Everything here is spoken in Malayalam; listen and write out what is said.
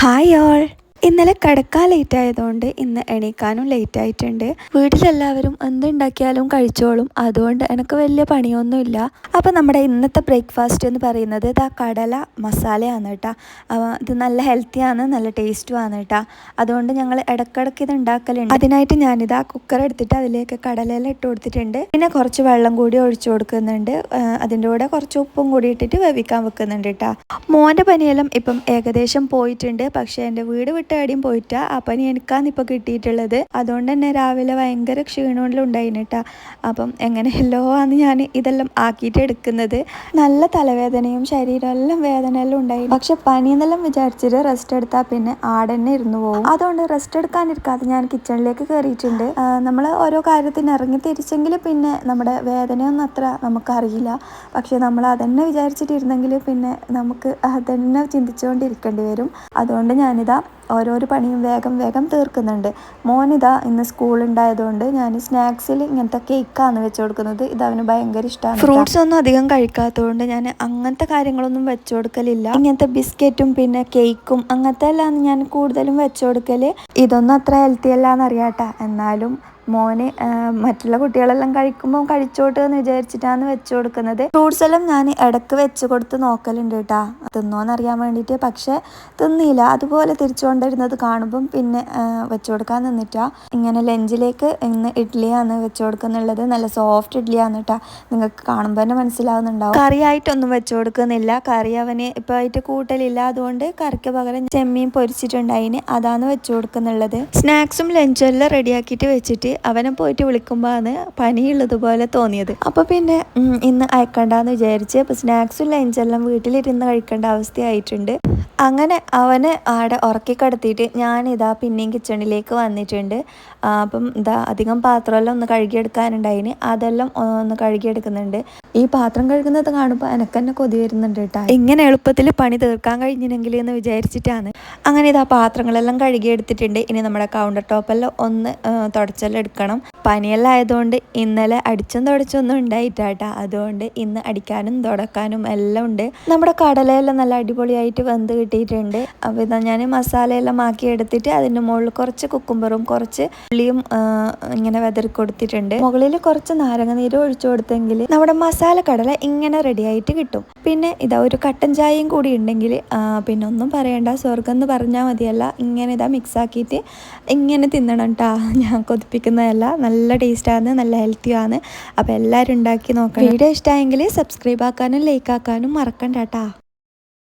Hi all. ഇന്നലെ കിടക്കാൻ ലേറ്റ് ആയതുകൊണ്ട് ഇന്ന് എണീക്കാനും ലേറ്റ് ആയിട്ടുണ്ട്. വീട്ടിലെല്ലാവരും എന്തുണ്ടാക്കിയാലും കഴിച്ചോളും, അതുകൊണ്ട് എനിക്ക് വലിയ പണിയൊന്നുമില്ല. അപ്പോൾ നമ്മുടെ ഇന്നത്തെ ബ്രേക്ക്ഫാസ്റ്റ് എന്ന് പറയുന്നത് ഇതാ കടല മസാലയാണ് കേട്ടോ. ഇത് നല്ല ഹെൽത്തിയാണ്, നല്ല ടേസ്റ്റുമാണ് കേട്ടോ. അതുകൊണ്ട് ഞങ്ങൾ ഇടയ്ക്കിടയ്ക്ക് ഇത് ഉണ്ടാക്കലുണ്ട്. അതിനായിട്ട് ഞാനിതാ കുക്കർ എടുത്തിട്ട് അതിലേക്ക് കടലയെല്ലാം ഇട്ട് കൊടുത്തിട്ടുണ്ട്. പിന്നെ കുറച്ച് വെള്ളം കൂടി ഒഴിച്ചു കൊടുക്കുന്നുണ്ട്. അതിൻ്റെ കൂടെ കുറച്ച് ഉപ്പും കൂടി ഇട്ടിട്ട് വേവിക്കാൻ വെക്കുന്നുണ്ട് കേട്ടോ. മോൻ്റെ പനിയെല്ലാം ഇപ്പം ഏകദേശം പോയിട്ടുണ്ട്. പക്ഷേ എൻ്റെ വീട് വിട്ട് എവിടെയും പോയിട്ടാ ആ പനി എനിക്കാണ് ഇപ്പോൾ കിട്ടിയിട്ടുള്ളത്. അതുകൊണ്ട് തന്നെ രാവിലെ ഭയങ്കര ക്ഷീണമെല്ലാം ഉണ്ടായിന് കേട്ടോ. അപ്പം എങ്ങനെയല്ലോ ആണ് ഞാൻ ഇതെല്ലാം ആക്കിയിട്ട് എടുക്കുന്നത്. നല്ല തലവേദനയും ശരീരമെല്ലാം വേദനയെല്ലാം ഉണ്ടായി. പക്ഷെ പനിയെന്നെല്ലാം വിചാരിച്ചിട്ട് റെസ്റ്റ് എടുത്താൽ പിന്നെ ആടന്നെ ഇരുന്ന് പോകും. അതുകൊണ്ട് റെസ്റ്റ് എടുക്കാനിരിക്കാതെ ഞാൻ കിച്ചണിലേക്ക് കയറിയിട്ടുണ്ട്. നമ്മൾ ഓരോ കാര്യത്തിന് ഇറങ്ങി തിരിച്ചെങ്കിൽ പിന്നെ നമ്മുടെ വേദനയൊന്നും അത്ര നമുക്കറിയില്ല. പക്ഷെ നമ്മൾ അതന്നെ വിചാരിച്ചിട്ടിരുന്നെങ്കിൽ പിന്നെ നമുക്ക് അതന്നെ ചിന്തിച്ചുകൊണ്ടിരിക്കേണ്ടി വരും. അതുകൊണ്ട് ഞാനിതാ ഓരോരോ പണിയും വേഗം വേഗം തീർക്കുന്നുണ്ട്. മോനിതാ ഇന്ന് സ്കൂളുണ്ടായതുകൊണ്ട് ഞാൻ സ്നാക്സിൽ ഇങ്ങനത്തെ കേക്കാണ് വെച്ച് കൊടുക്കുന്നത്. ഇത് അവന് ഭയങ്കര ഇഷ്ടമാണ്. ഫ്രൂട്ട്സ് ഒന്നും അധികം കഴിക്കാത്തതുകൊണ്ട് ഞാൻ അങ്ങനത്തെ കാര്യങ്ങളൊന്നും വെച്ച് കൊടുക്കലില്ല. ഇങ്ങനത്തെ ബിസ്ക്കറ്റും പിന്നെ കേക്കും അങ്ങനത്തെ എല്ലാം ഞാൻ കൂടുതലും വെച്ച് കൊടുക്കൽ. ഇതൊന്നും അത്ര ഹെൽത്തി അല്ല എന്നറിയാട്ടാ. എന്നാലും മോന് മറ്റുള്ള കുട്ടികളെല്ലാം കഴിക്കുമ്പോൾ കഴിച്ചോട്ട് എന്ന് വിചാരിച്ചിട്ടാണ് വെച്ച് കൊടുക്കുന്നത്. ഫ്രൂട്ട്സ് എല്ലാം ഞാൻ ഇടയ്ക്ക് വെച്ച് കൊടുത്ത് നോക്കലുണ്ട് കേട്ടോ, തിന്നോന്നറിയാൻ വേണ്ടിയിട്ട്. പക്ഷെ തിന്നില്ല. അതുപോലെ തിരിച്ചു കൊണ്ടിരുന്നത് കാണുമ്പം പിന്നെ വെച്ച് കൊടുക്കാൻ നിന്നിട്ടാ. ഇങ്ങനെ ലഞ്ചിലേക്ക് ഇന്ന് ഇഡ്ഡലിയാണ് വെച്ച് കൊടുക്കുന്നുള്ളത്. നല്ല സോഫ്റ്റ് ഇഡ്ഡലിയാണ് കേട്ടോ. നിങ്ങൾക്ക് കാണുമ്പോൾ തന്നെ മനസ്സിലാവുന്നുണ്ടാവും. കറിയായിട്ടൊന്നും വെച്ച് കൊടുക്കുന്നില്ല. കറി അവന് ഇപ്പോൾ ആയിട്ട് കൂട്ടലില്ല. അതുകൊണ്ട് കറിക്ക് പകരം ചെമ്മീൻ പൊരിച്ചിട്ടുണ്ടായിന്, അതാണ് വെച്ച് കൊടുക്കുന്നുള്ളത്. സ്നാക്സും ലഞ്ചും എല്ലാം റെഡിയാക്കിയിട്ട് വെച്ചിട്ട് അവനെ പോയിട്ട് വിളിക്കുമ്പോഴാണ് പനിയുള്ളതുപോലെ തോന്നിയത്. അപ്പോൾ പിന്നെ ഇന്ന് അയക്കണ്ടെന്ന് വിചാരിച്ച് അപ്പോൾ സ്നാക്സും ലഞ്ചെല്ലാം വീട്ടിലിരുന്ന് കഴിക്കേണ്ട അവസ്ഥയായിട്ടുണ്ട്. അങ്ങനെ അവനെ ആടെ ഉറക്കി കിടത്തിയിട്ട് ഞാനിതാ പിന്നെയും കിച്ചണിലേക്ക് വന്നിട്ടുണ്ട്. അപ്പം ഇതാ അധികം പാത്രമെല്ലാം ഒന്ന് കഴുകിയെടുക്കാനുണ്ടായിന്, അതെല്ലാം ഒന്ന് കഴുകിയെടുക്കുന്നുണ്ട്. ഈ പാത്രം കഴുകുന്നത് കാണുമ്പോൾ എനിക്ക് തന്നെ കൊതി വരുന്നുണ്ട് കേട്ടോ. ഇങ്ങനെ എളുപ്പത്തിൽ പണി തീർക്കാൻ കഴിഞ്ഞില്ലെങ്കിൽ എന്ന് വിചാരിച്ചിട്ടാണ്. അങ്ങനെ ഇതാ പാത്രങ്ങളെല്ലാം കഴുകിയെടുത്തിട്ടുണ്ട്. ഇനി നമ്മുടെ കൗണ്ടർ ടോപ്പെല്ലാം ഒന്ന് തുടച്ചെല്ലാം എടുക്കണം. പനിയെല്ലാം ആയതുകൊണ്ട് ഇന്നലെ അടിച്ചും തുടച്ചൊന്നും ഉണ്ടായിട്ടാട്ടാ. അതുകൊണ്ട് ഇന്ന് അടിക്കാനും തുടക്കാനും എല്ലാം ഉണ്ട്. നമ്മുടെ കടലയെല്ലാം നല്ല അടിപൊളിയായിട്ട് വെന്ത് കിട്ടിയിട്ടുണ്ട്. അപ്പോൾ ഇതാ ഞാൻ മസാലയെല്ലാം ആക്കി എടുത്തിട്ട് അതിൻ്റെ മുകളിൽ കുറച്ച് കുക്കുംബറും കുറച്ച് ഉള്ളിയും ഇങ്ങനെ വെതറി കൊടുത്തിട്ടുണ്ട്. മുകളിൽ കുറച്ച് നാരങ്ങ നീര് ഒഴിച്ചു കൊടുത്തെങ്കിൽ നമ്മുടെ മസാല കടല ഇങ്ങനെ റെഡി ആയിട്ട് കിട്ടും. പിന്നെ ഇതാ ഒരു കട്ടൻ ചായയും കൂടി ഉണ്ടെങ്കിൽ പിന്നെ ഒന്നും പറയണ്ട, സ്വർഗം എന്ന് പറഞ്ഞാൽ മതിയല്ല. ഇങ്ങനെ ഇതാ മിക്സ് ആക്കിയിട്ട് ഇങ്ങനെ തിന്നണം കേട്ടോ. ഞാൻ കൊതിപ്പിക്കുന്നതല്ല, നല്ല ടേസ്റ്റാണ്, നല്ല ഹെൽത്തിയാണ്. അപ്പോൾ എല്ലാവരും ഉണ്ടാക്കി നോക്കണം. വീഡിയോ ഇഷ്ടമായെങ്കിൽ സബ്സ്ക്രൈബ് ആക്കാനും ലൈക്ക് ആക്കാനും മറക്കണ്ട കേട്ടോ.